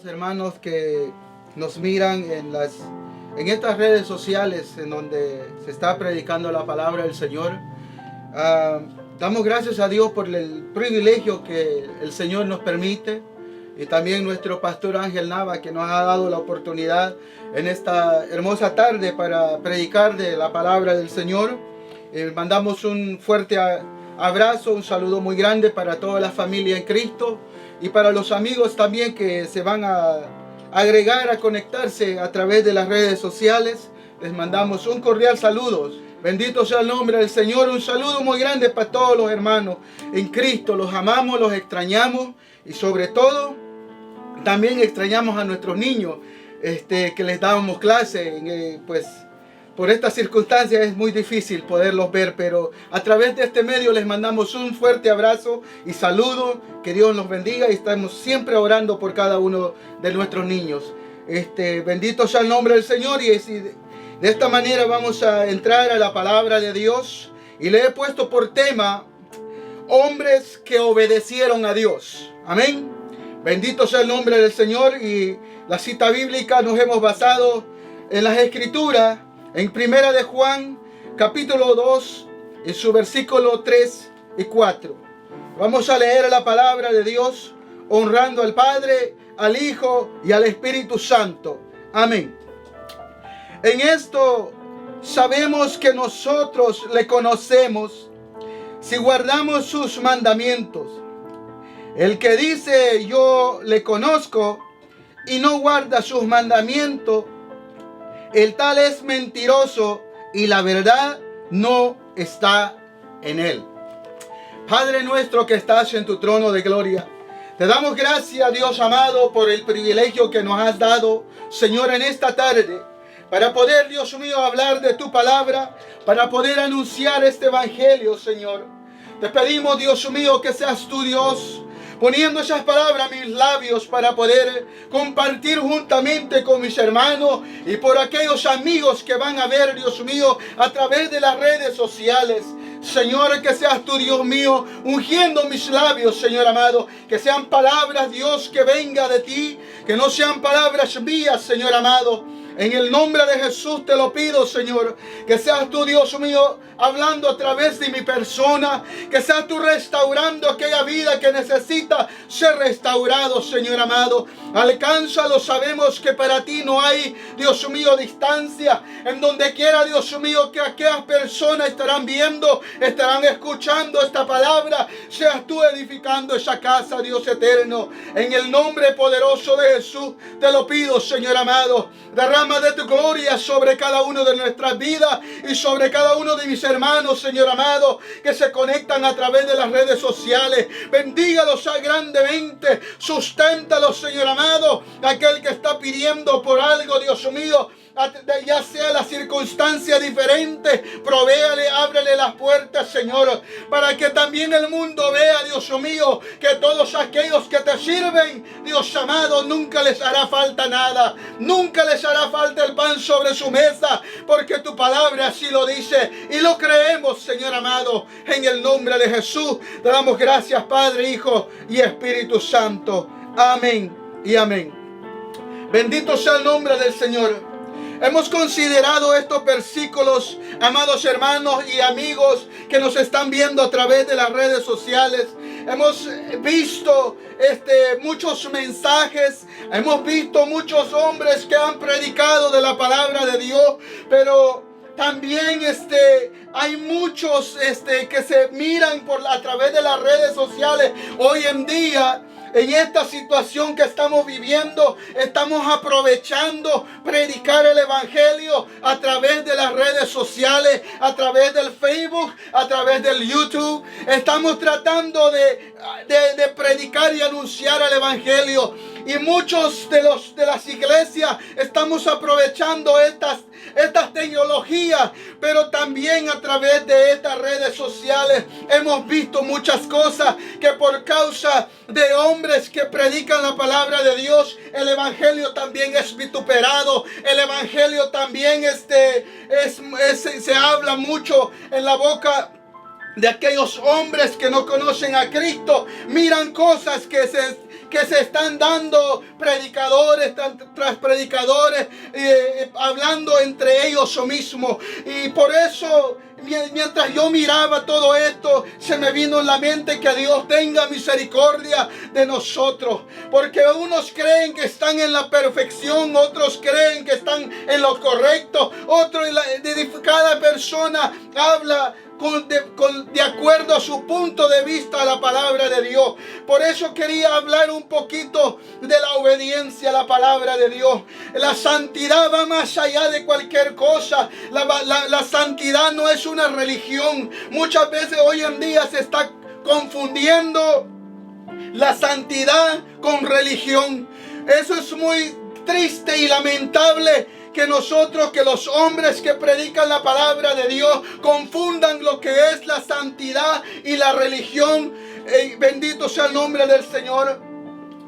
amados hermanos que nos miran en estas redes sociales en donde se está predicando la palabra del Señor. Damos gracias a Dios por el privilegio que el Señor nos permite, y también nuestro pastor Ángel Nava, que nos ha dado la oportunidad en esta hermosa tarde para predicar de la palabra del Señor. Mandamos un fuerte abrazo, un saludo muy grande para toda la familia en Cristo y para los amigos también que se van a agregar, a conectarse a través de las redes sociales. Les mandamos un cordial saludo. Bendito sea el nombre del Señor. Un saludo muy grande para todos los hermanos en Cristo. Los amamos, los extrañamos y sobre todo también extrañamos a nuestros niños que les dábamos clase. Pues por estas circunstancias es muy difícil poderlos ver, pero a través de este medio les mandamos un fuerte abrazo y saludo. Que Dios los bendiga y estamos siempre orando por cada uno de nuestros niños. Bendito sea el nombre del Señor. Y de esta manera vamos a entrar a la palabra de Dios, y le he puesto por tema hombres que obedecieron a Dios. Amén. Bendito sea el nombre del Señor. Y la cita bíblica nos hemos basado en las Escrituras, en Primera de Juan, capítulo 2, en su versículo 3 y 4. Vamos a leer la palabra de Dios, honrando al Padre, al Hijo y al Espíritu Santo. Amén. En esto sabemos que nosotros le conocemos si guardamos sus mandamientos. El que dice yo le conozco y no guarda sus mandamientos, el tal es mentiroso y la verdad no está en él. Padre nuestro que estás en tu trono de gloria, te damos gracias, Dios amado, por el privilegio que nos has dado, Señor, en esta tarde, para poder, Dios mío, hablar de tu palabra, para poder anunciar este evangelio, Señor. Te pedimos, Dios mío, que seas tu Dios, poniendo esas palabras a mis labios para poder compartir juntamente con mis hermanos y por aquellos amigos que van a ver, Dios mío, a través de las redes sociales. Señor, que seas tú, Dios mío, ungiendo mis labios, Señor amado, que sean palabras, Dios, que venga de ti, que no sean palabras mías, Señor amado. En el nombre de Jesús te lo pido, Señor, que seas tú, Dios mío, hablando a través de mi persona, que seas tú restaurando aquella vida que necesita ser restaurado, Señor amado. Alcánzalo, sabemos que para ti no hay, Dios mío, distancia. En donde quiera, Dios mío, que aquellas personas estarán viendo, estarán escuchando esta palabra, seas tú edificando esa casa, Dios eterno. En el nombre poderoso de Jesús te lo pido, Señor amado. Derrama de tu gloria sobre cada uno de nuestras vidas y sobre cada uno de mis hermanos, Señor amado, que se conectan a través de las redes sociales. Bendígalos grandemente, susténtalos, Señor amado. Aquel que está pidiendo por algo, Dios mío, ya sea la circunstancia diferente, provéale, ábrele las puertas, Señor, para que también el mundo vea, Dios mío, que todos aquellos que te sirven, Dios amado, nunca les hará falta nada, nunca les hará falta el pan sobre su mesa, porque tu palabra así lo dice y lo creemos, Señor amado. En el nombre de Jesús te damos gracias, Padre, Hijo y Espíritu Santo. Amén y amén. Bendito sea el nombre del Señor. Hemos considerado estos versículos, amados hermanos y amigos que nos están viendo a través de las redes sociales. Hemos visto muchos mensajes, hemos visto muchos hombres que han predicado de la palabra de Dios, pero también hay muchos que se miran a través de las redes sociales hoy en día. En esta situación que estamos viviendo, estamos aprovechando predicar el evangelio a través de las redes sociales, a través del Facebook, a través del YouTube. Estamos tratando de predicar y anunciar el evangelio. Y muchos de las iglesias estamos aprovechando estas tecnologías, pero también a través de estas redes sociales hemos visto muchas cosas que por causa de hombres que predican la palabra de Dios, el evangelio también es vituperado, el evangelio también se habla mucho en la boca de aquellos hombres que no conocen a Cristo. Miran cosas que se están dando predicadores tras predicadores, hablando entre ellos mismos. Y por eso, mientras yo miraba todo esto, se me vino en la mente que Dios tenga misericordia de nosotros. Porque unos creen que están en la perfección, otros creen que están en lo correcto, cada persona habla de acuerdo a su punto de vista a la palabra de Dios. Por eso quería hablar un poquito de la obediencia a la palabra de Dios. La santidad va más allá de cualquier cosa. La santidad no es una religión. Muchas veces hoy en día se está confundiendo la santidad con religión. Eso es muy triste y lamentable, que los hombres que predican la palabra de Dios confundan lo que es la santidad y la religión. Bendito sea el nombre del Señor.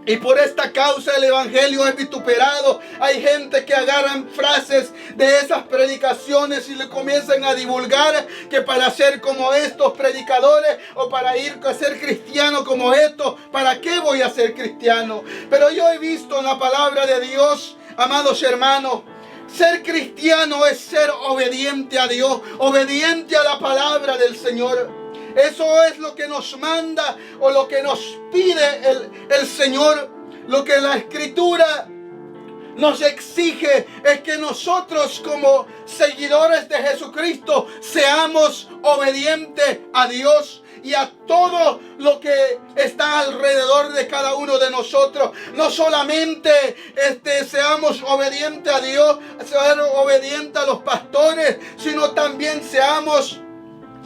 Y por esta causa el evangelio es vituperado. Hay gente que agarran frases de esas predicaciones y le comienzan a divulgar que para ser como estos predicadores, o para ir a ser cristiano como estos, ¿para qué voy a ser cristiano? Pero yo he visto en la palabra de Dios, amados hermanos, ser cristiano es ser obediente a Dios, obediente a la palabra del Señor. Eso es lo que nos manda, o lo que nos pide el Señor. Lo que la Escritura nos exige es que nosotros, como seguidores de Jesucristo, seamos obedientes a Dios y a todo lo que está alrededor de cada uno de nosotros. No solamente seamos obedientes a Dios, seamos obedientes a los pastores, sino también seamos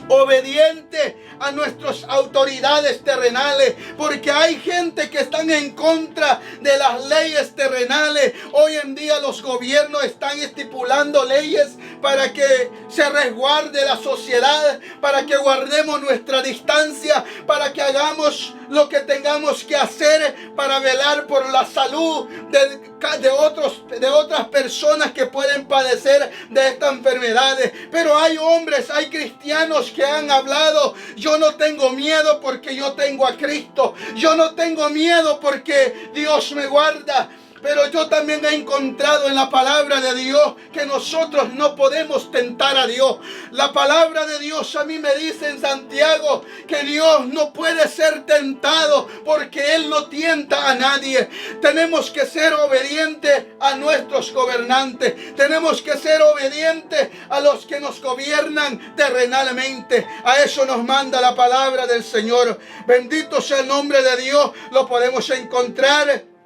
obedientes a nuestras autoridades terrenales, porque hay gente que están en contra de las leyes terrenales. Hoy en día los gobiernos están estipulando leyes para que se resguarde la sociedad, para que guardemos nuestra distancia, para que hagamos lo que tengamos que hacer para velar por la salud de otras personas que pueden padecer de estas enfermedades. Pero hay hombres, hay cristianos que han hablado: yo no tengo miedo porque yo tengo a Cristo, yo no tengo miedo porque Dios me guarda. Pero yo también he encontrado en la palabra de Dios que nosotros no podemos tentar a Dios. La palabra de Dios a mí me dice en Santiago que Dios no puede ser tentado, porque Él no tienta a nadie. Tenemos que ser obedientes a nuestros gobernantes. Tenemos que ser obedientes a los que nos gobiernan terrenalmente. A eso nos manda la palabra del Señor. Bendito sea el nombre de Dios. Lo podemos encontrar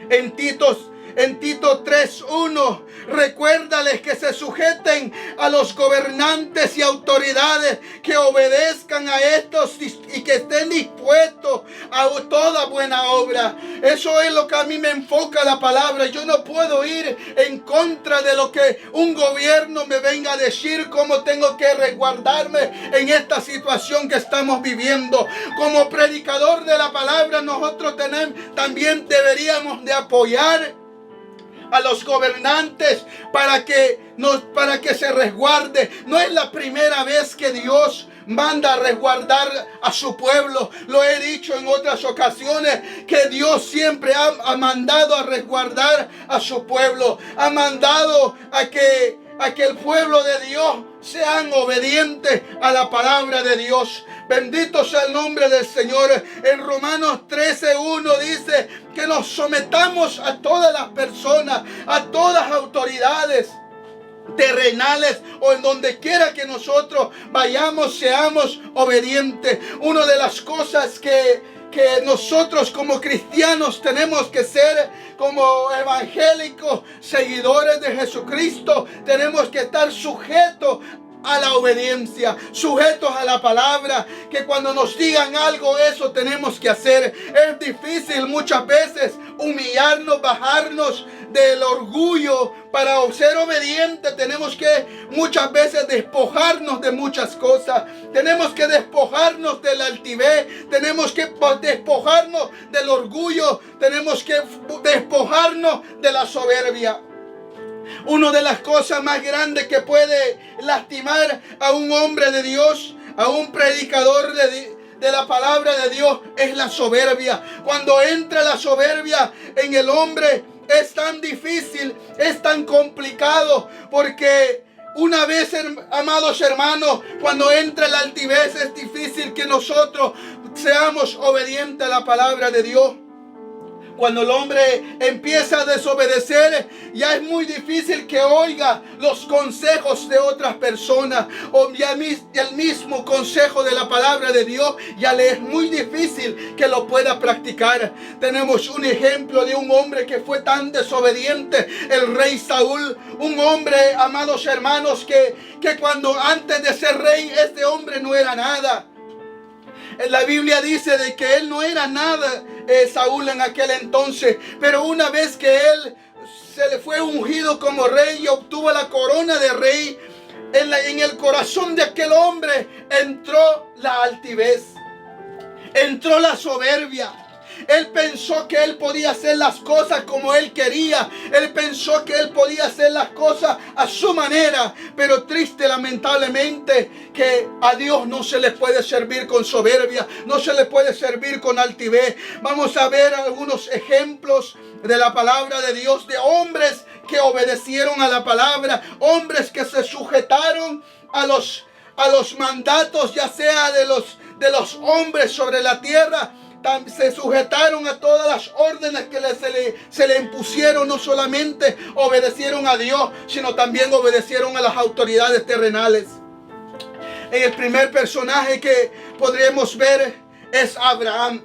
en Tito 3:1. Recuérdales que se sujeten a los gobernantes y autoridades, que obedezcan a estos y que estén dispuestos a toda buena obra. Eso es lo que a mí me enfoca la palabra. Yo no puedo ir en contra de lo que un gobierno me venga a decir, cómo tengo que resguardarme en esta situación que estamos viviendo. Como predicador de la palabra, nosotros también deberíamos de apoyar a los gobernantes para que se resguarde. No es la primera vez que Dios manda a resguardar a su pueblo. Lo he dicho en otras ocasiones, que Dios siempre ha mandado a resguardar a su pueblo. Ha mandado a que el pueblo de Dios sean obedientes a la palabra de Dios. Bendito sea el nombre del Señor. En Romanos 13:1 dice que nos sometamos a todas las personas, a todas las autoridades terrenales, o en donde quiera que nosotros vayamos, seamos obedientes. Una de las cosas que nosotros como cristianos tenemos que ser, como evangélicos, seguidores de Jesucristo, tenemos que estar sujetos a la obediencia, sujetos a la palabra, que cuando nos digan algo, eso tenemos que hacer. Es difícil muchas veces humillarnos, bajarnos del orgullo. Para ser obedientes tenemos que muchas veces despojarnos de muchas cosas. Tenemos que despojarnos de la altivez, tenemos que despojarnos del orgullo, tenemos que despojarnos de la soberbia. Una de las cosas más grandes que puede lastimar a un hombre de Dios, a un predicador de la palabra de Dios es la soberbia. Cuando entra la soberbia en el hombre es tan difícil, es tan complicado, porque una vez, amados hermanos, cuando entra la altivez es difícil que nosotros seamos obedientes a la palabra de Dios. Cuando el hombre empieza a desobedecer, ya es muy difícil que oiga los consejos de otras personas, o ya el mismo consejo de la palabra de Dios, ya le es muy difícil que lo pueda practicar. Tenemos un ejemplo de un hombre que fue tan desobediente, el rey Saúl, un hombre, amados hermanos, que cuando antes de ser rey, este hombre no era nada. La Biblia dice de que él no era nada, Saúl, en aquel entonces, pero una vez que él se le fue ungido como rey y obtuvo la corona de rey, en el corazón de aquel hombre entró la altivez, entró la soberbia. Él pensó que él podía hacer las cosas como él quería. Él pensó que él podía hacer las cosas a su manera. Pero triste, lamentablemente, que a Dios no se le puede servir con soberbia. No se le puede servir con altivez. Vamos a ver algunos ejemplos de la palabra de Dios, de hombres que obedecieron a la palabra. Hombres que se sujetaron a los mandatos, ya sea de los hombres sobre la tierra. Se sujetaron a todas las órdenes que se le impusieron. No solamente obedecieron a Dios, sino también obedecieron a las autoridades terrenales. El primer personaje que podríamos ver es Abraham.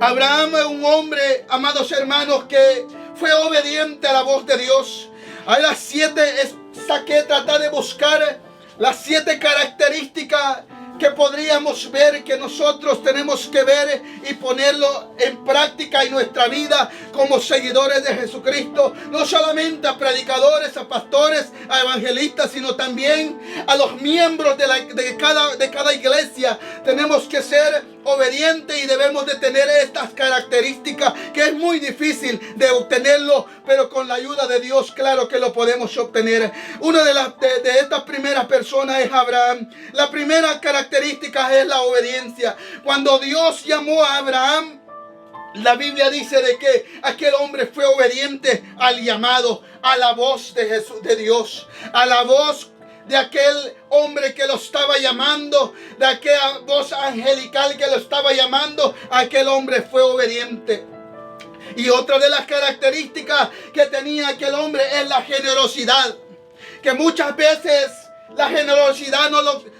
Abraham es un hombre, amados hermanos, que fue obediente a la voz de Dios. Hay tratar de buscar las 7 características que podríamos ver, que nosotros tenemos que ver y ponerlo en práctica en nuestra vida como seguidores de Jesucristo. No solamente a predicadores, a pastores, a evangelistas, sino también a los miembros de cada iglesia. Tenemos que ser obedientes y debemos de tener estas características, que es muy difícil de obtenerlo, pero con la ayuda de Dios, claro que lo podemos obtener. Una de estas primeras personas es Abraham. La primera característica es la obediencia. Cuando Dios llamó a Abraham, la Biblia dice de que aquel hombre fue obediente al llamado, a la voz de Dios, a la voz de aquel hombre que lo estaba llamando, de aquella voz angelical que lo estaba llamando. Aquel hombre fue obediente. Y otra de las características que tenía aquel hombre es la generosidad, que muchas veces la generosidad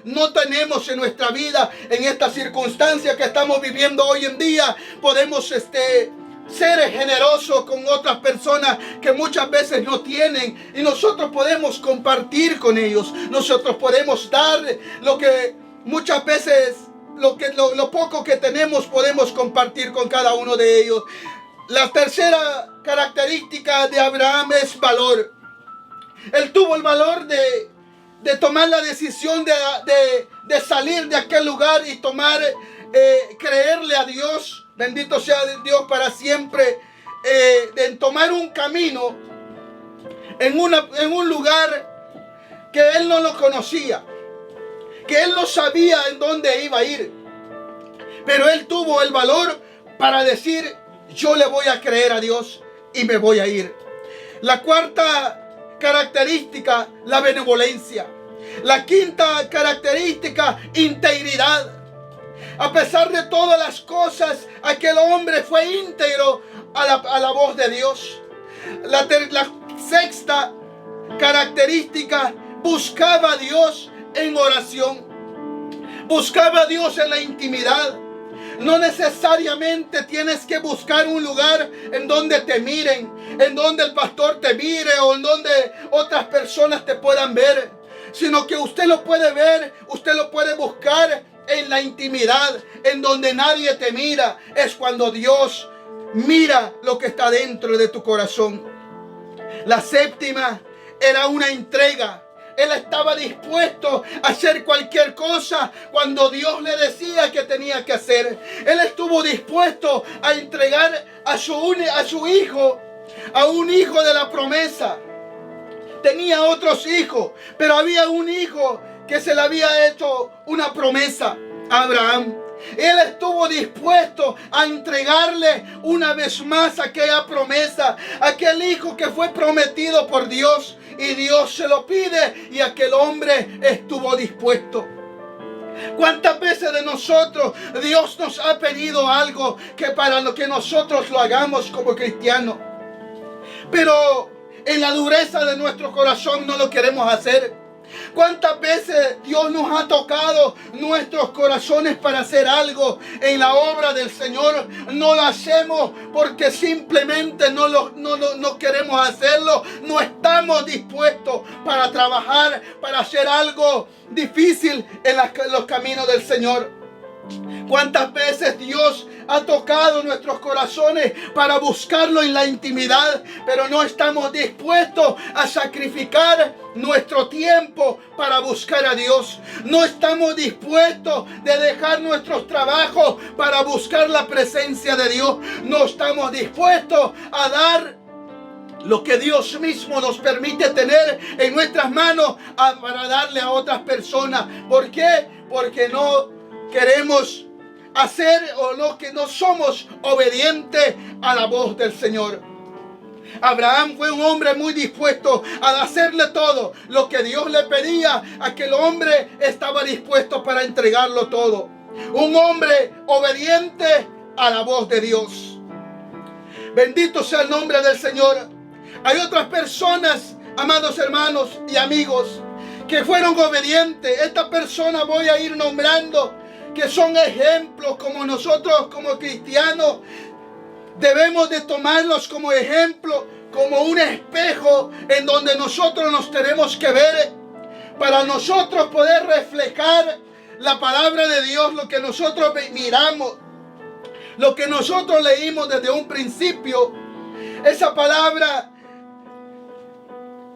no tenemos en nuestra vida. En esta circunstancia que estamos viviendo hoy en día, podemos ser generosos con otras personas que muchas veces no tienen, y nosotros podemos compartir con ellos. Nosotros podemos dar lo que muchas veces, lo poco que tenemos, podemos compartir con cada uno de ellos. La tercera característica de Abraham es valor. Él tuvo el valor de tomar la decisión de salir de aquel lugar y creerle a Dios. Bendito sea Dios para siempre. De tomar un camino en un lugar que él no lo conocía, que él no sabía en dónde iba a ir, pero él tuvo el valor para decir: yo le voy a creer a Dios y me voy a ir. La cuarta característica, la benevolencia. La quinta característica, integridad. A pesar de todas las cosas, aquel hombre fue íntegro a la voz de Dios. La sexta característica, buscaba a Dios en oración. Buscaba a Dios en la intimidad. No necesariamente tienes que buscar un lugar en donde te miren, en donde el pastor te mire o en donde otras personas te puedan ver, sino que usted lo puede ver, usted lo puede buscar en la intimidad, en donde nadie te mira. Es cuando Dios mira lo que está dentro de tu corazón. La séptima era una entrega. Él estaba dispuesto a hacer cualquier cosa cuando Dios le decía que tenía que hacer. Él estuvo dispuesto a entregar a su hijo, a un hijo de la promesa. Tenía otros hijos, pero había un hijo que se le había hecho una promesa a Abraham. Él estuvo dispuesto a entregarle una vez más aquella promesa, aquel hijo que fue prometido por Dios, y Dios se lo pide y aquel hombre estuvo dispuesto. ¿Cuántas veces de nosotros Dios nos ha pedido algo que para lo que nosotros lo hagamos como cristianos, pero en la dureza de nuestro corazón no lo queremos hacer? ¿Cuántas veces Dios nos ha tocado nuestros corazones para hacer algo en la obra del Señor? No lo hacemos porque simplemente no queremos hacerlo. No estamos dispuestos para trabajar, para hacer algo difícil en los caminos del Señor. ¿Cuántas veces Dios ha tocado nuestros corazones para buscarlo en la intimidad, pero no estamos dispuestos a sacrificar nuestro tiempo para buscar a Dios? No estamos dispuestos de dejar nuestros trabajos para buscar la presencia de Dios. No estamos dispuestos a dar lo que Dios mismo nos permite tener en nuestras manos para darle a otras personas. ¿Por qué? Porque no queremos hacer que no somos obedientes a la voz del Señor. Abraham fue un hombre muy dispuesto a hacerle todo lo que Dios le pedía. Aquel hombre estaba dispuesto para entregarlo todo. Un hombre obediente a la voz de Dios. Bendito sea el nombre del Señor. Hay otras personas, amados hermanos y amigos, que fueron obedientes. Esta persona voy a ir nombrando, que son ejemplos como nosotros como cristianos debemos de tomarlos como ejemplo, como un espejo en donde nosotros nos tenemos que ver para nosotros poder reflejar la palabra de Dios, lo que nosotros miramos, lo que nosotros leímos desde un principio. Esa palabra,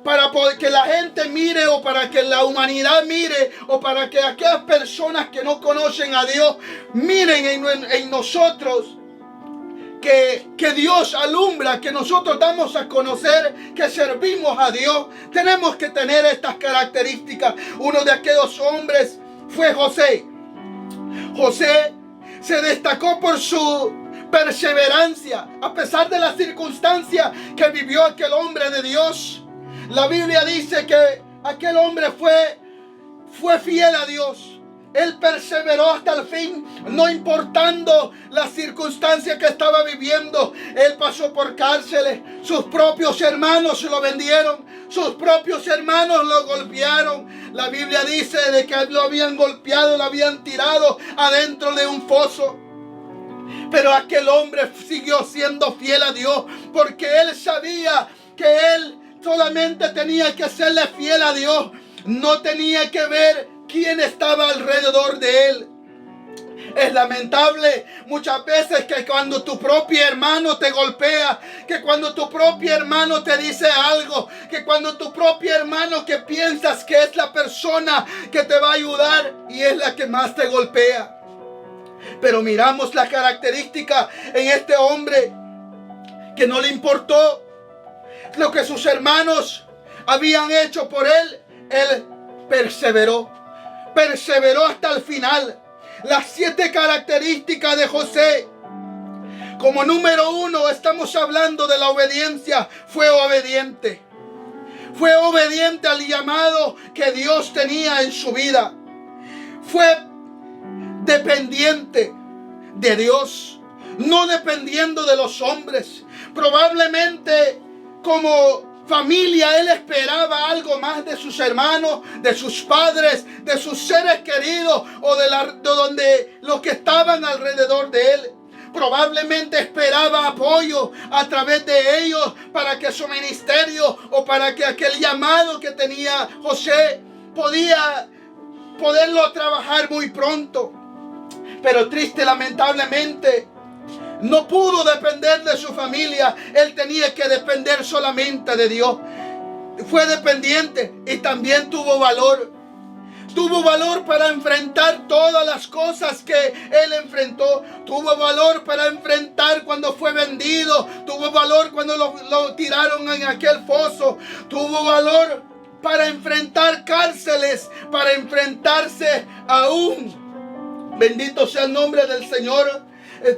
para que la gente mire, o para que la humanidad mire, o para que aquellas personas que no conocen a Dios miren en nosotros que Dios alumbra, que nosotros damos a conocer que servimos a Dios. Tenemos que tener estas características. Uno de aquellos hombres fue José. José se destacó por su perseverancia a pesar de las circunstancias que vivió aquel hombre de Dios. La Biblia dice que aquel hombre fue fiel a Dios. Él perseveró hasta el fin, no importando las circunstancias que estaba viviendo. Él pasó por cárceles. Sus propios hermanos lo vendieron. Sus propios hermanos lo golpearon. La Biblia dice de que lo habían golpeado, lo habían tirado adentro de un foso. Pero aquel hombre siguió siendo fiel a Dios, porque él sabía que él solamente tenía que serle fiel a Dios. No tenía que ver quién estaba alrededor de él. Es lamentable muchas veces que cuando tu propio hermano te golpea, que cuando tu propio hermano te dice algo, que cuando tu propio hermano que piensas que es la persona que te va a ayudar y es la que más te golpea. Pero miramos la característica en este hombre, que no le importó lo que sus hermanos habían hecho por él. Él perseveró hasta el final. Las 7 características de José. Como número 1 estamos hablando de la obediencia. Fue obediente al llamado que Dios tenía en su vida. Fue dependiente de Dios, no dependiendo de los hombres. Probablemente como familia él esperaba algo más de sus hermanos, de sus padres, de sus seres queridos, o de donde los que estaban alrededor de él. Probablemente esperaba apoyo a través de ellos para que su ministerio, o para que aquel llamado que tenía José poderlo trabajar muy pronto. Pero lamentablemente, no pudo depender de su familia. Él tenía que depender solamente de Dios. Fue dependiente y también tuvo valor. Tuvo valor para enfrentar todas las cosas que él enfrentó. Tuvo valor para enfrentar cuando fue vendido. Tuvo valor cuando lo tiraron en aquel foso. Tuvo valor para enfrentar cárceles, para enfrentarse aún. Bendito sea el nombre del Señor.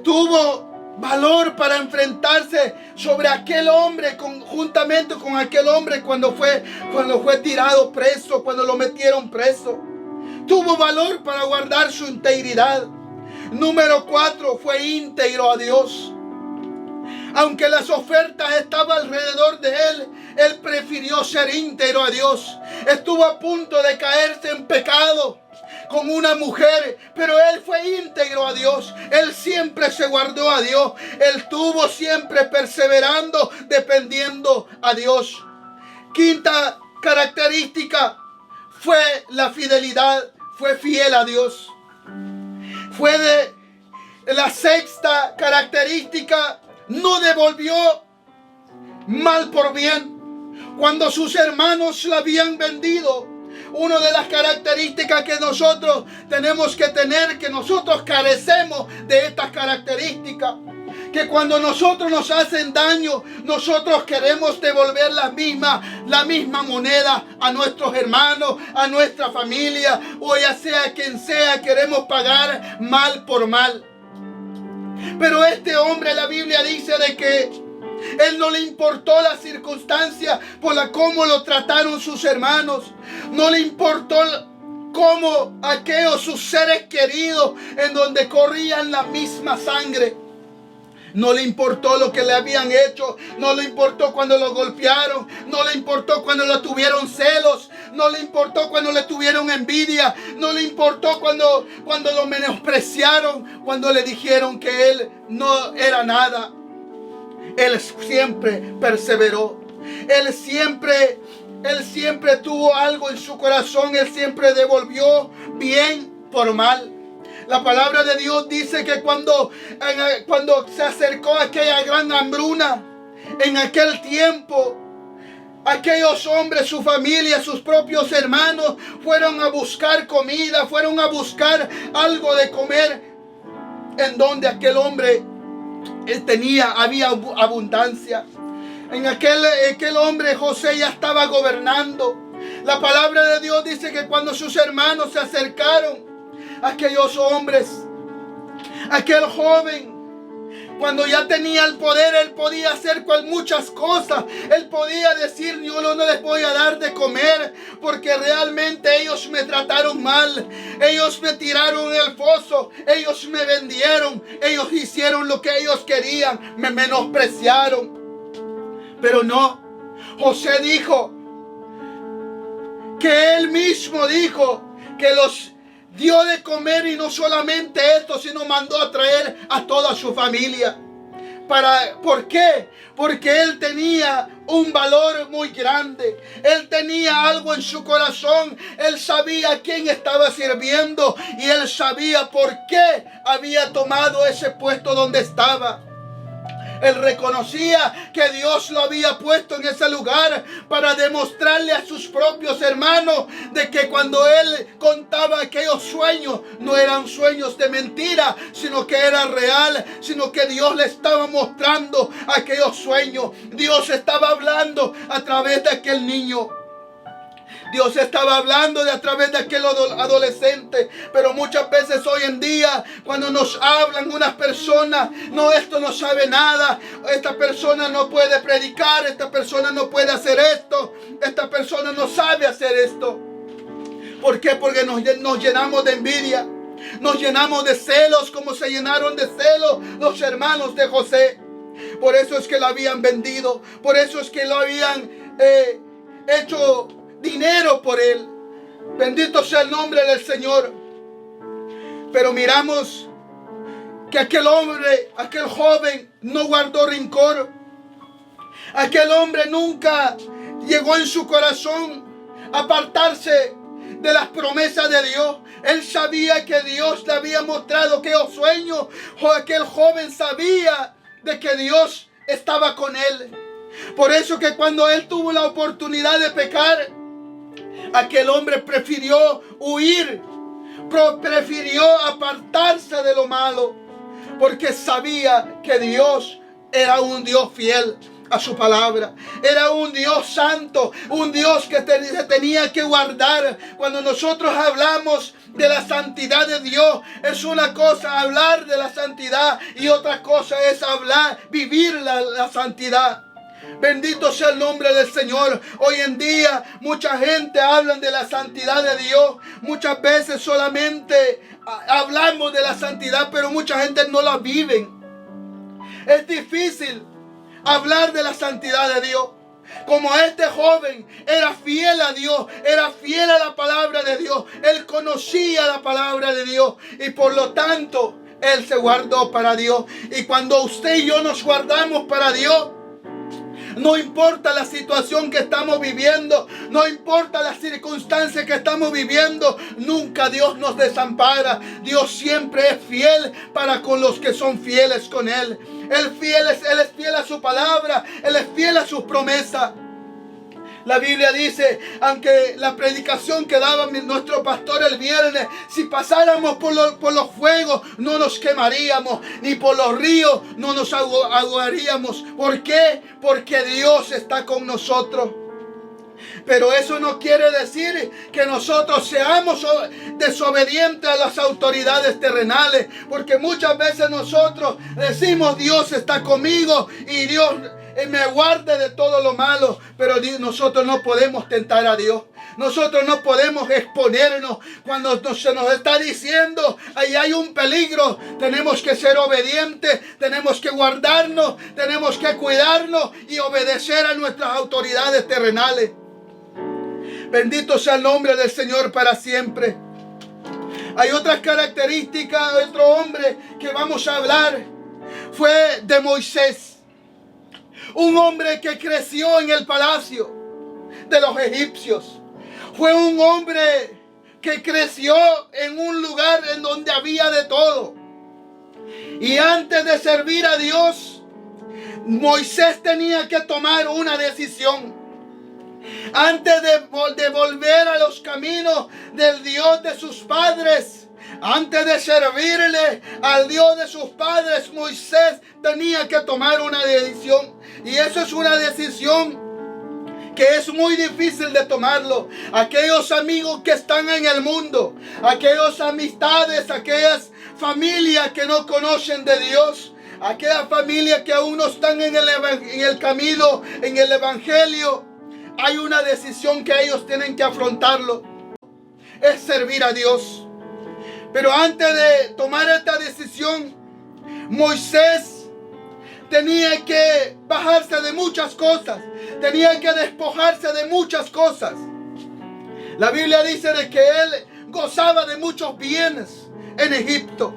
Tuvo valor para enfrentarse sobre aquel hombre, juntamente con aquel hombre cuando fue tirado preso, cuando lo metieron preso. Tuvo valor para guardar su integridad. Número 4, fue íntegro a Dios. Aunque las ofertas estaban alrededor de él, él prefirió ser íntegro a Dios. Estuvo a punto de caerse en pecado con una mujer, pero él fue íntegro a Dios. Él siempre se guardó a Dios. Él estuvo siempre perseverando, dependiendo a Dios. Quinta característica fue la fidelidad. Fue fiel a Dios. Fue de la sexta característica. No devolvió mal por bien. Cuando sus hermanos la habían vendido, una de las características que nosotros tenemos que tener, que nosotros carecemos de estas características, que cuando nosotros nos hacen daño, nosotros queremos devolver la misma moneda a nuestros hermanos, a nuestra familia, o ya sea quien sea, queremos pagar mal por mal. Pero este hombre, la Biblia dice de que él no le importó la circunstancia por la cómo lo trataron sus hermanos. No le importó cómo aquellos sus seres queridos en donde corrían la misma sangre. No le importó lo que le habían hecho. No le importó cuando lo golpearon. No le importó cuando le tuvieron celos. No le importó cuando le tuvieron envidia. No le importó cuando lo menospreciaron. Cuando le dijeron que él no era nada. Él siempre perseveró. Él siempre tuvo algo en su corazón. Él siempre devolvió bien por mal. La palabra de Dios dice que cuando se acercó aquella gran hambruna, en aquel tiempo, aquellos hombres, su familia, sus propios hermanos, fueron a buscar comida, fueron a buscar algo de comer, en donde aquel hombre había abundancia. En aquel hombre José ya estaba gobernando. La palabra de Dios dice que cuando sus hermanos se acercaron, aquellos hombres, aquel joven, cuando ya tenía el poder, él podía hacer muchas cosas. Él podía decir: yo no les voy a dar de comer porque realmente ellos me trataron mal. Ellos me tiraron en el foso. Ellos me vendieron. Ellos hicieron lo que ellos querían. Me menospreciaron. Pero no. José dijo que él mismo dijo que los dio de comer, y no solamente esto, sino mandó a traer a toda su familia. ¿Por qué? Porque él tenía un valor muy grande. Él tenía algo en su corazón. Él sabía a quién estaba sirviendo y él sabía por qué había tomado ese puesto donde estaba. Él reconocía que Dios lo había puesto en ese lugar para demostrarle a sus propios hermanos de que cuando él contaba aquellos sueños, no eran sueños de mentira, sino que era real, sino que Dios le estaba mostrando aquellos sueños. Dios estaba hablando a través de aquel niño. Dios estaba hablando a través de aquel adolescente. Pero muchas veces hoy en día, cuando nos hablan unas personas: no, esto no sabe nada, esta persona no puede predicar, esta persona no puede hacer esto, esta persona no sabe hacer esto. ¿Por qué? Porque nos llenamos de envidia, nos llenamos de celos, como se llenaron de celos los hermanos de José. Por eso es que lo habían vendido, por eso es que lo habían hecho dinero por él. Bendito sea el nombre del Señor. Pero miramos que aquel hombre, aquel joven, no guardó rencor. Aquel hombre nunca llegó en su corazón a apartarse de las promesas de Dios. Él sabía que Dios le había mostrado aquellos sueños. Aquel joven sabía de que Dios estaba con él. Por eso que cuando él tuvo la oportunidad de pecar, aquel hombre prefirió huir, prefirió apartarse de lo malo, porque sabía que Dios era un Dios fiel, a su palabra. Era un Dios santo, un Dios que se tenía que guardar. Cuando nosotros hablamos de la santidad de Dios, es una cosa hablar de la santidad y otra cosa es vivir la santidad. Bendito sea el nombre del Señor. Hoy en día mucha gente habla de la santidad de Dios. Muchas veces solamente hablamos de la santidad, pero mucha gente no la vive. Es difícil hablar de la santidad de Dios. Como este joven era fiel a Dios, era fiel a la palabra de Dios. Él conocía la palabra de Dios y por lo tanto él se guardó para Dios. Y cuando usted y yo nos guardamos para Dios, no importa la situación que estamos viviendo, no importa las circunstancias que estamos viviendo, nunca Dios nos desampara. Dios siempre es fiel para con los que son fieles con Él. Él es fiel a su palabra, Él es fiel a sus promesas. La Biblia dice, aunque la predicación que daba nuestro pastor el viernes, si pasáramos por los fuegos no nos quemaríamos, ni por los ríos no nos ahogaríamos. ¿Por qué? Porque Dios está con nosotros. Pero eso no quiere decir que nosotros seamos desobedientes a las autoridades terrenales, porque muchas veces nosotros decimos Dios está conmigo y Dios me guarde de todo lo malo, pero nosotros no podemos tentar a Dios. Nosotros no podemos exponernos cuando se nos está diciendo ahí hay un peligro. Tenemos que ser obedientes, tenemos que guardarnos, tenemos que cuidarnos y obedecer a nuestras autoridades terrenales. Bendito sea el nombre del Señor para siempre. Hay otras características de otro hombre que vamos a hablar. Fue de Moisés. Un hombre que creció en el palacio de los egipcios. Fue un hombre que creció en un lugar en donde había de todo. Y antes de servir a Dios, Moisés tenía que tomar una decisión. Antes de volver a los caminos del Dios de sus padres, antes de servirle al Dios de sus padres, Moisés tenía que tomar una decisión. Y eso es una decisión que es muy difícil de tomarlo. Aquellos amigos que están en el mundo, aquellas amistades, aquellas familias que no conocen de Dios, aquellas familias que aún no están en el camino, en el evangelio, hay una decisión que ellos tienen que afrontarlo. Es servir a Dios. Pero antes de tomar esta decisión, Moisés tenía que bajarse de muchas cosas. Tenía que despojarse de muchas cosas. La Biblia dice de que él gozaba de muchos bienes en Egipto.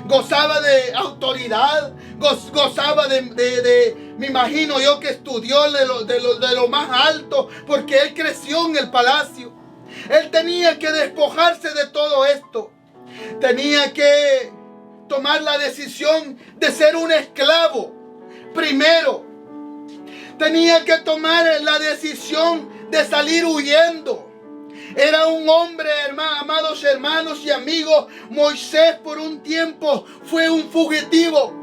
Gozaba de autoridad. Gozaba me imagino yo que estudió de lo más alto, porque él creció en el palacio. Él tenía que despojarse de todo esto. Tenía que tomar la decisión de ser un esclavo. Primero, tenía que tomar la decisión de salir huyendo. Era un hombre, amados hermanos y amigos. Moisés por un tiempo fue un fugitivo.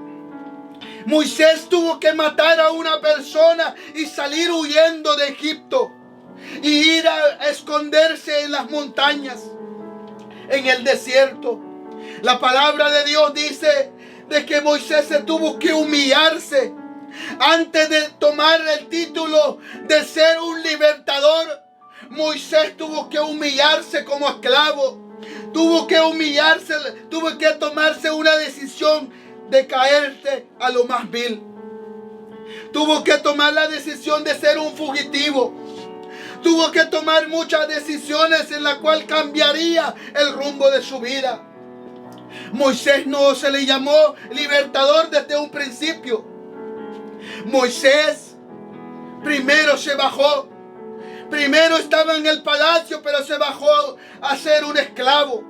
Moisés tuvo que matar a una persona y salir huyendo de Egipto. Y ir a esconderse en las montañas, en el desierto. La palabra de Dios dice de que Moisés se tuvo que humillarse. Antes de tomar el título de ser un libertador, Moisés tuvo que humillarse como esclavo. Tuvo que humillarse, tuvo que tomarse una decisión de caerse a lo más vil. Tuvo que tomar la decisión de ser un fugitivo. Tuvo que tomar muchas decisiones en las cuales cambiaría el rumbo de su vida. Moisés no se le llamó libertador desde un principio. Moisés primero se bajó. Primero estaba en el palacio, pero se bajó a ser un esclavo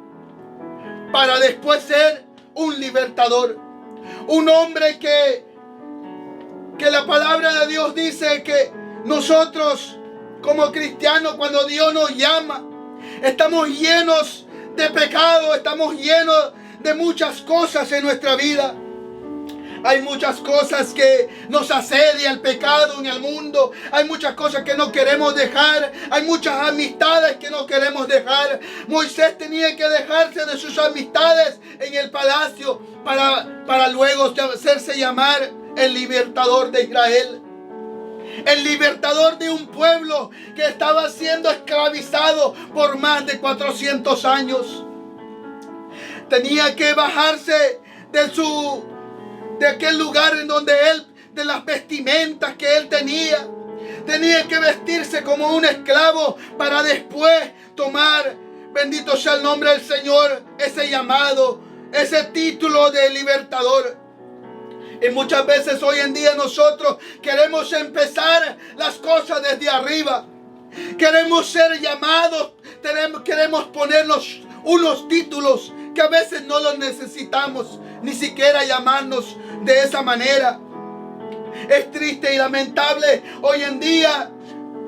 para después ser un libertador. Un hombre que la palabra de Dios dice que nosotros como cristianos, cuando Dios nos llama, estamos llenos de pecado, estamos llenos de muchas cosas en nuestra vida. Hay muchas cosas que nos asedia el pecado en el mundo. Hay muchas cosas que no queremos dejar. Hay muchas amistades que no queremos dejar. Moisés tenía que dejarse de sus amistades en el palacio para luego hacerse llamar el libertador de Israel. El libertador de un pueblo que estaba siendo esclavizado por más de 400 años. Tenía que bajarse de aquel lugar en donde él, de las vestimentas que él tenía. Tenía que vestirse como un esclavo para después tomar, bendito sea el nombre del Señor, ese llamado, ese título de libertador. Y muchas veces hoy en día nosotros queremos empezar las cosas desde arriba. Queremos ser llamados, queremos ponernos unos títulos que a veces no los necesitamos, ni siquiera llamarnos de esa manera. Es triste y lamentable hoy en día.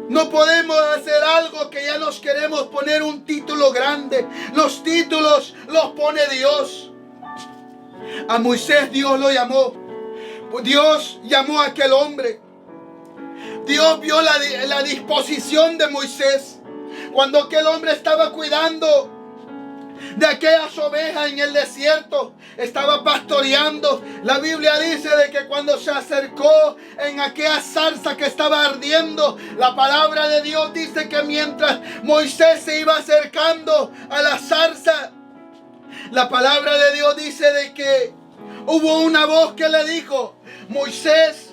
No podemos hacer algo que ya nos queremos poner un título grande. Los títulos los pone Dios. A Moisés Dios lo llamó. Dios llamó a aquel hombre. Dios vio la disposición de Moisés. Cuando aquel hombre estaba cuidando de aquellas ovejas en el desierto, estaba pastoreando. La Biblia dice de que cuando se acercó en aquella zarza que estaba ardiendo, la palabra de Dios dice que mientras Moisés se iba acercando a la zarza, la palabra de Dios dice de que hubo una voz que le dijo: Moisés,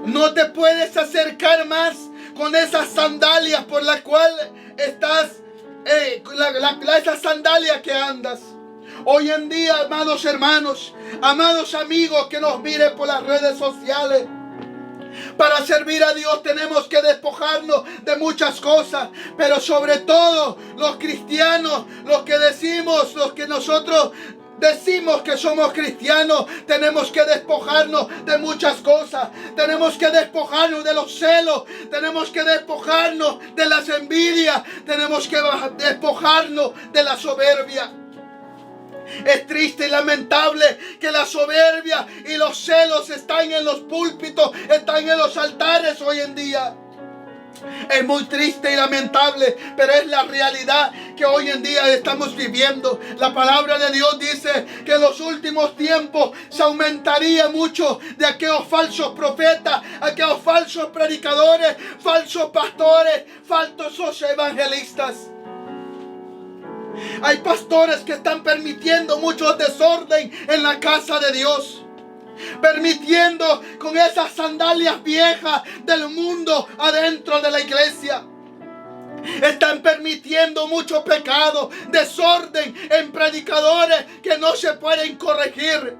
no te puedes acercar más con esas sandalias por las cuales estás, esas sandalias que andas. Hoy en día, amados hermanos, amados amigos que nos miren por las redes sociales, para servir a Dios tenemos que despojarnos de muchas cosas, pero sobre todo los cristianos, los que nosotros decimos que somos cristianos, tenemos que despojarnos de muchas cosas. Tenemos que despojarnos de los celos, tenemos que despojarnos de las envidias, tenemos que despojarnos de la soberbia. Es triste y lamentable que la soberbia y los celos están en los púlpitos, están en los altares hoy en día. Es muy triste y lamentable, pero es la realidad que hoy en día estamos viviendo. La palabra de Dios dice que en los últimos tiempos se aumentaría mucho de aquellos falsos profetas, aquellos falsos predicadores, falsos pastores, falsos evangelistas. Hay pastores que están permitiendo mucho desorden en la casa de Dios, permitiendo con esas sandalias viejas del mundo adentro de la iglesia. Están permitiendo mucho pecado, desorden en predicadores que no se pueden corregir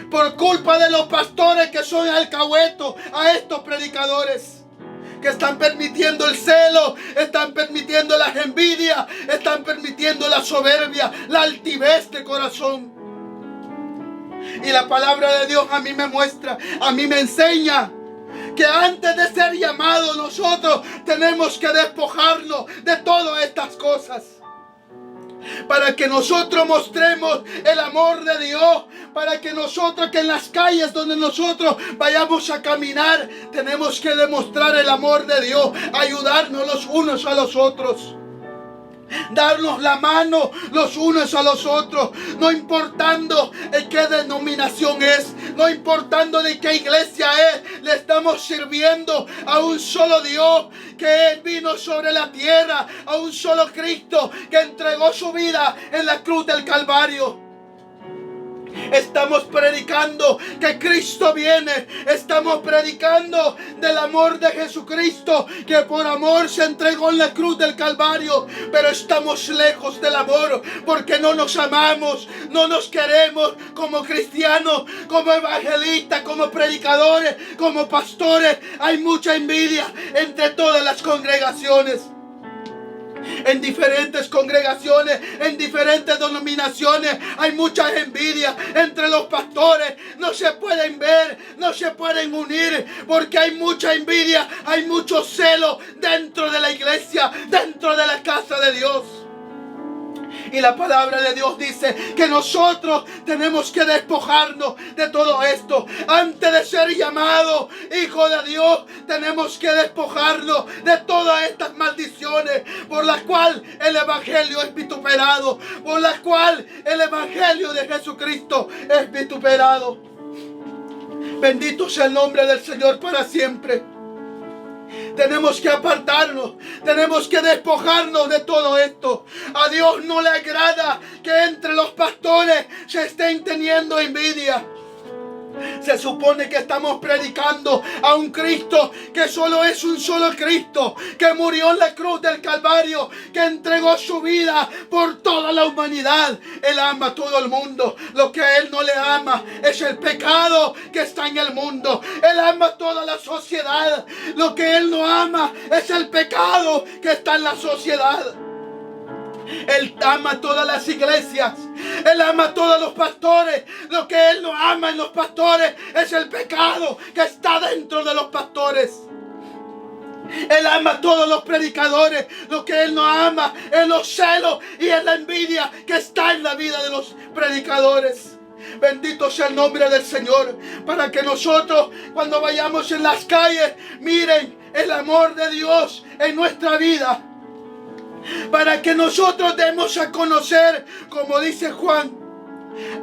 por culpa de los pastores que son alcahuetos a estos predicadores, que están permitiendo el celo, están permitiendo las envidias, están permitiendo la soberbia, la altivez de corazón. Y la palabra de Dios a mí me muestra, a mí me enseña que antes de ser llamados nosotros tenemos que despojarnos de todas estas cosas, para que nosotros mostremos el amor de Dios, para que nosotros, que en las calles donde nosotros vayamos a caminar, tenemos que demostrar el amor de Dios, ayudarnos los unos a los otros, darnos la mano los unos a los otros, no importando en qué denominación es, no importando de qué iglesia es, le estamos sirviendo a un solo Dios, que Él vino sobre la tierra, a un solo Cristo que entregó su vida en la cruz del Calvario. Estamos predicando que Cristo viene. Estamos predicando del amor de Jesucristo, que por amor se entregó en la cruz del Calvario. Pero estamos lejos del amor porque no nos amamos, no nos queremos como cristianos, como evangelistas, como predicadores, como pastores. Hay mucha envidia entre todas las congregaciones. En diferentes congregaciones, en diferentes denominaciones, hay mucha envidia entre los pastores. No se pueden ver, no se pueden unir, porque hay mucha envidia, hay mucho celo dentro de la iglesia, dentro de la casa de Dios. Y la palabra de Dios dice que nosotros tenemos que despojarnos de todo esto. Antes de ser llamados hijo de Dios, tenemos que despojarnos de todas estas maldiciones por las cuales el evangelio es vituperado, por las cuales el evangelio de Jesucristo es vituperado. Bendito sea el nombre del Señor para siempre. Tenemos que apartarnos, tenemos que despojarnos de todo esto. A Dios no le agrada que entre los pastores se estén teniendo envidia. Se supone que estamos predicando a un Cristo que solo es un solo Cristo, que murió en la cruz del Calvario, que entregó su vida por toda la humanidad. Él ama a todo el mundo. Lo que a Él no le ama es el pecado que está en el mundo. Él ama a toda la sociedad. Lo que Él no ama es el pecado que está en la sociedad. Él ama a todas las iglesias. Él ama a todos los pastores. Lo que Él no ama en los pastores es el pecado que está dentro de los pastores. Él ama a todos los predicadores. Lo que Él no ama es los celos y es la envidia que está en la vida de los predicadores. Bendito sea el nombre del Señor, para que nosotros cuando vayamos en las calles miren el amor de Dios en nuestra vida. Para que nosotros demos a conocer, como dice Juan,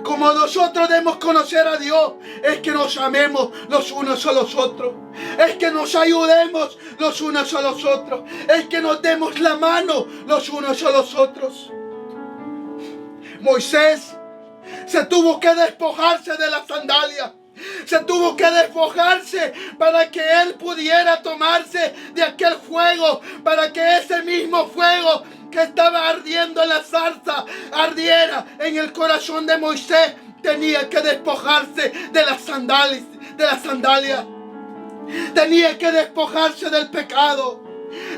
como nosotros demos conocer a Dios, es que nos amemos los unos a los otros, es que nos ayudemos los unos a los otros, es que nos demos la mano los unos a los otros. Moisés se tuvo que despojarse de las sandalias. Se tuvo que despojarse para que él pudiera tomarse de aquel fuego, para que ese mismo fuego que estaba ardiendo en la zarza ardiera en el corazón de Moisés. Tenía que despojarse de las sandalias, tenía que despojarse del pecado.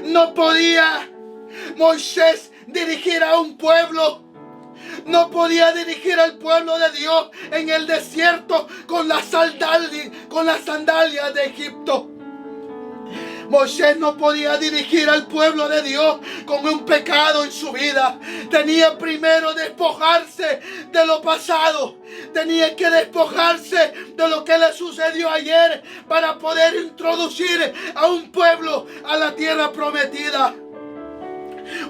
No podía Moisés dirigir a un pueblo. No podía dirigir al pueblo de Dios en el desierto con las sandalias de Egipto. Moisés no podía dirigir al pueblo de Dios con un pecado en su vida. Tenía primero despojarse de lo pasado. Tenía que despojarse de lo que le sucedió ayer para poder introducir a un pueblo a la tierra prometida.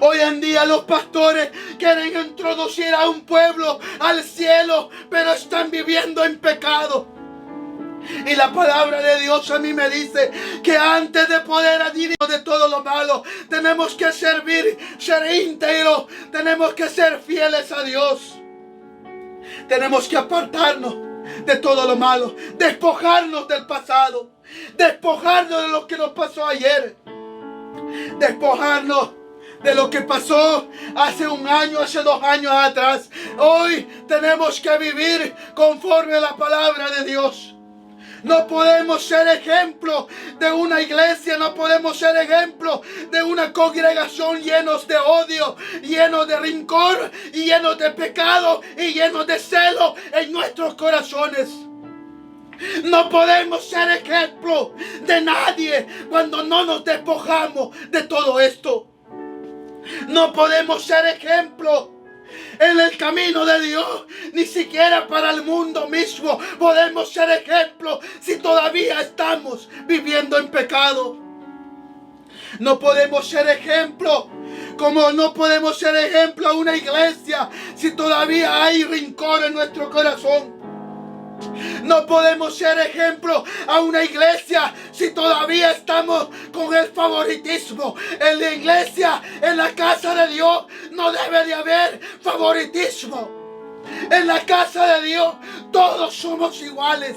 Hoy en día los pastores quieren introducir a un pueblo al cielo, pero están viviendo en pecado. Y la palabra de Dios a mí me dice que antes de poder adherirnos de todo lo malo, tenemos que servir, ser íntegros, tenemos que ser fieles a Dios. Tenemos que apartarnos de todo lo malo, despojarnos del pasado, despojarnos de lo que nos pasó ayer, despojarnos de lo que pasó hace un año, hace 2 años atrás. Hoy tenemos que vivir conforme a la palabra de Dios. No podemos ser ejemplo de una iglesia, no podemos ser ejemplo de una congregación llenos de odio, llenos de rencor, y llenos de pecado y llenos de celo en nuestros corazones. No podemos ser ejemplo de nadie cuando no nos despojamos de todo esto. No podemos ser ejemplo en el camino de Dios, ni siquiera para el mundo mismo podemos ser ejemplo si todavía estamos viviendo en pecado. No podemos ser ejemplo, como no podemos ser ejemplo a una iglesia si todavía hay rencor en nuestro corazón. No podemos ser ejemplo a una iglesia si todavía estamos con el favoritismo. En la iglesia, en la casa de Dios, no debe de haber favoritismo. En la casa de Dios todos somos iguales.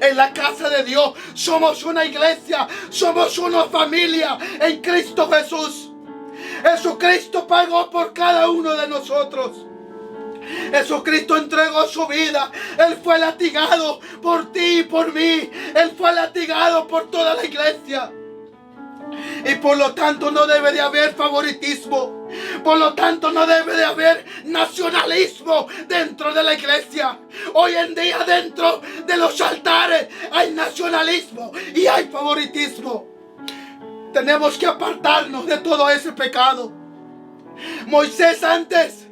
En la casa de Dios somos una iglesia, somos una familia en Cristo Jesús. Jesucristo pagó por cada uno de nosotros. Jesucristo entregó su vida. Él fue latigado por ti y por mí. Él fue latigado por toda la iglesia. Y por lo tanto no debe de haber favoritismo. Por lo tanto no debe de haber nacionalismo dentro de la iglesia. Hoy en día dentro de los altares hay nacionalismo y hay favoritismo. Tenemos que apartarnos de todo ese pecado. Moisés antes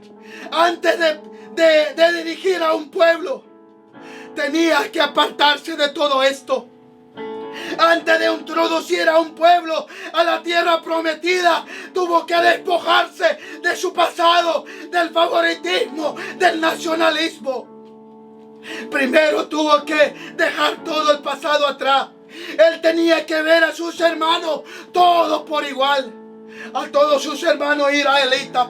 de dirigir a un pueblo, tenía que apartarse de todo esto. Antes de introducir a un pueblo a la tierra prometida, tuvo que despojarse de su pasado, del favoritismo, del nacionalismo. Primero tuvo que dejar todo el pasado atrás. Él tenía que ver a sus hermanos todos por igual, a todos sus hermanos israelitas.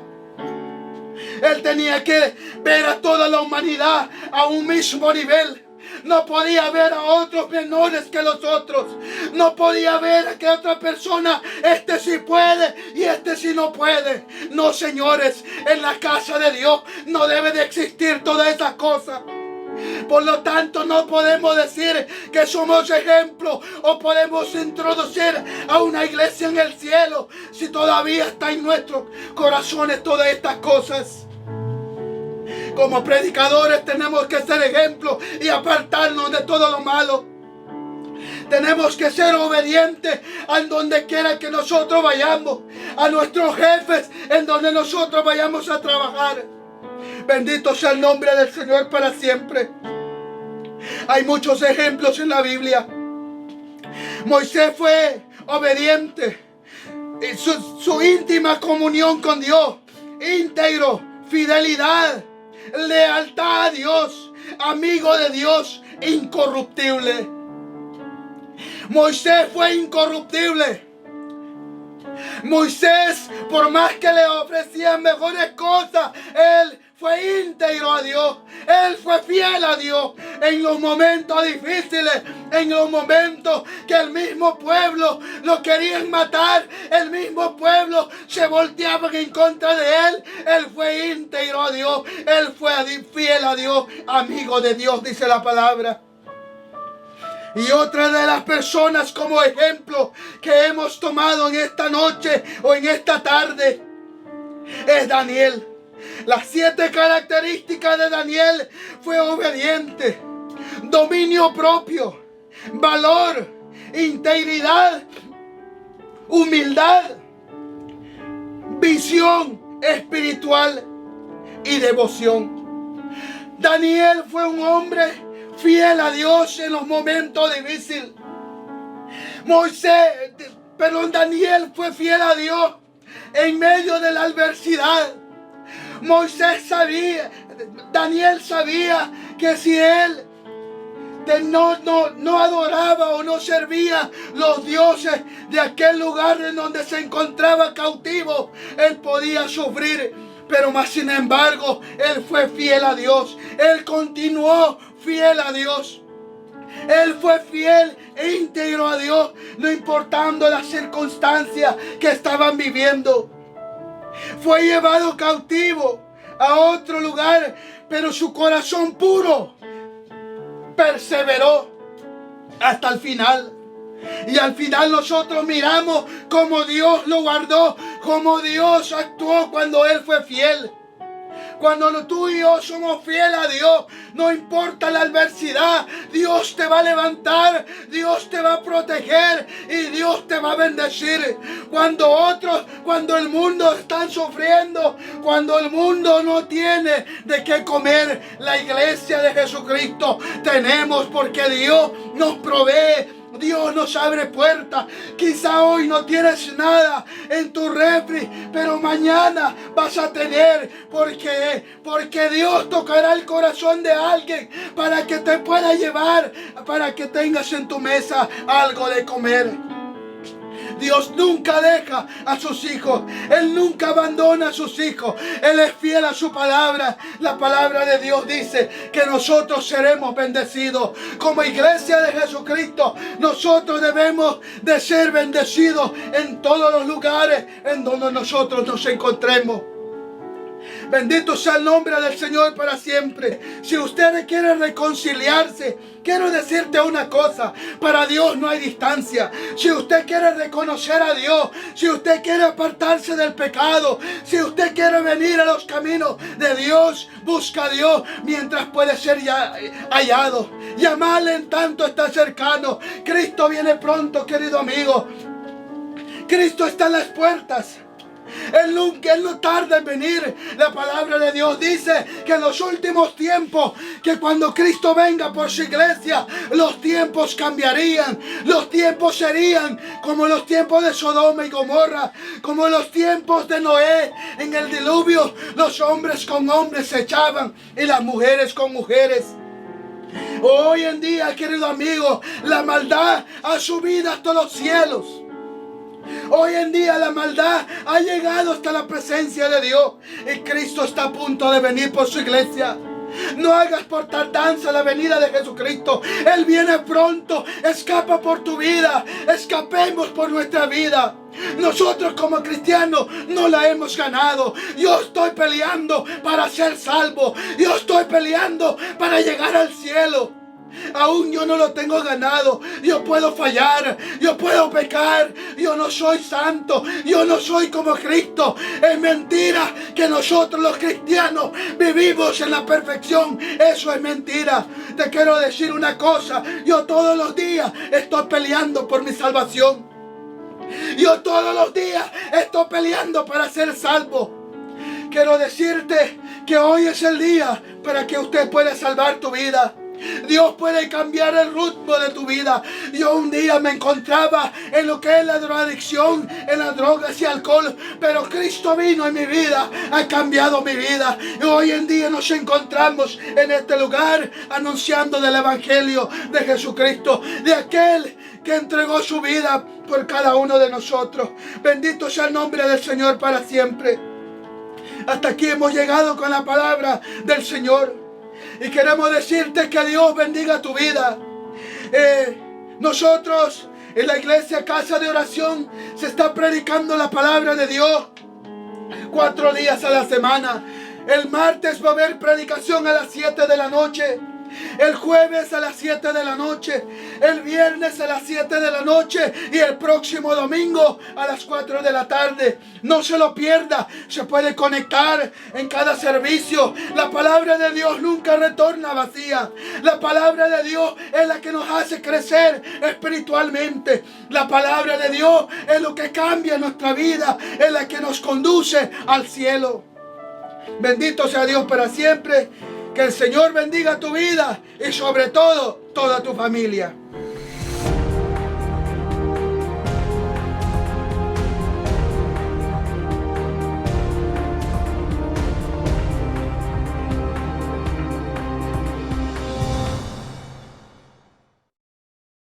Él tenía que ver a toda la humanidad a un mismo nivel. No podía ver a otros menores que los otros. No podía ver a que otra persona, este sí puede y este sí no puede. No, señores, en la casa de Dios no debe de existir todas esas cosas. Por lo tanto, no podemos decir que somos ejemplo o podemos introducir a una iglesia en el cielo si todavía está en nuestros corazones todas estas cosas. Como predicadores tenemos que ser ejemplo y apartarnos de todo lo malo. Tenemos que ser obedientes en donde quiera que nosotros vayamos, a nuestros jefes en donde nosotros vayamos a trabajar. Bendito sea el nombre del Señor para siempre. Hay muchos ejemplos en la Biblia. Moisés fue obediente. Su íntima comunión con Dios, íntegro, fidelidad, lealtad a Dios, amigo de Dios, incorruptible. Moisés fue incorruptible. Moisés, por más que le ofrecían mejores cosas, él fue íntegro a Dios. Él fue fiel a Dios en los momentos difíciles, en los momentos que el mismo pueblo lo querían matar, el mismo pueblo se volteaba en contra de él. Él fue íntegro a Dios, él fue fiel a Dios, amigo de Dios, dice la palabra. Y otra de las personas como ejemplo que hemos tomado en esta noche o en esta tarde es Daniel. Las 7 características de Daniel fue obediente, dominio propio, valor, integridad, humildad, visión espiritual y devoción. Daniel fue un hombre fiel a Dios en los momentos difíciles. Daniel fue fiel a Dios en medio de la adversidad. Daniel sabía que si él no adoraba o no servía los dioses de aquel lugar en donde se encontraba cautivo, él podía sufrir. Pero más sin embargo, él fue fiel a Dios. Él continuó fiel a Dios. Él fue fiel e íntegro a Dios, no importando las circunstancias que estaban viviendo. Fue llevado cautivo a otro lugar, pero su corazón puro perseveró hasta el final. Y al final nosotros miramos cómo Dios lo guardó, cómo Dios actuó cuando él fue fiel. Cuando tú y yo somos fieles a Dios, no importa la adversidad, Dios te va a levantar, Dios te va a proteger y Dios te va a bendecir. Cuando el mundo está sufriendo, cuando el mundo no tiene de qué comer, la iglesia de Jesucristo tenemos, porque Dios nos provee. Dios nos abre puertas. Quizá hoy no tienes nada en tu refri, pero mañana vas a tener, porque Dios tocará el corazón de alguien para que te pueda llevar, para que tengas en tu mesa algo de comer. Dios nunca deja a sus hijos. Él nunca abandona a sus hijos. Él es fiel a su palabra. La palabra de Dios dice que nosotros seremos bendecidos. Como iglesia de Jesucristo, nosotros debemos de ser bendecidos en todos los lugares en donde nosotros nos encontremos. Bendito sea el nombre del Señor para siempre. Si usted quiere reconciliarse, quiero decirte una cosa: para Dios no hay distancia. Si usted quiere reconocer a Dios, si usted quiere apartarse del pecado, si usted quiere venir a los caminos de Dios, busca a Dios mientras puede ser hallado. Llamarle en tanto está cercano. Cristo viene pronto, querido amigo. Cristo está en las puertas. Él no tarda en venir. La palabra de Dios dice que en los últimos tiempos, que cuando Cristo venga por su iglesia, los tiempos cambiarían. Los tiempos serían como los tiempos de Sodoma y Gomorra, como los tiempos de Noé en el diluvio. Los hombres con hombres se echaban y las mujeres con mujeres. Hoy en día, querido amigo, la maldad ha subido hasta los cielos. Hoy en día la maldad ha llegado hasta la presencia de Dios. Y Cristo está a punto de venir por su iglesia. No hagas por tardanza la venida de Jesucristo. Él viene pronto. Escapa por tu vida. Escapemos por nuestra vida. Nosotros como cristianos no la hemos ganado. Yo estoy peleando para ser salvo. Yo estoy peleando para llegar al cielo. Aún yo no lo tengo ganado. Yo puedo fallar, yo puedo pecar. Yo no soy santo, yo no soy como Cristo. Es mentira que nosotros los cristianos vivimos en la perfección. Eso es mentira. Te quiero decir una cosa. Yo todos los días estoy peleando por mi salvación. Yo todos los días estoy peleando para ser salvo. Quiero decirte que hoy es el día para que usted pueda salvar tu vida. Dios puede cambiar el ritmo de tu vida. Yo un día me encontraba en lo que es la drogadicción, en las drogas y alcohol, pero Cristo vino en mi vida, ha cambiado mi vida. Y hoy en día nos encontramos en este lugar anunciando del evangelio de Jesucristo, de aquel que entregó su vida por cada uno de nosotros. Bendito sea el nombre del Señor para siempre. Hasta aquí hemos llegado con la palabra del Señor. Y queremos decirte que Dios bendiga tu vida. Nosotros en la iglesia Casa de Oración se está predicando la palabra de Dios 4 días a la semana. El martes va a haber predicación a las 7 de la noche. El jueves a las 7 de la noche, el viernes a las 7 de la noche y el próximo domingo a las 4 de la tarde. No se lo pierda, se puede conectar en cada servicio. La palabra de Dios nunca retorna vacía. La palabra de Dios es la que nos hace crecer espiritualmente. La palabra de Dios es lo que cambia nuestra vida, es la que nos conduce al cielo. Bendito sea Dios para siempre. Que el Señor bendiga tu vida y sobre todo toda tu familia.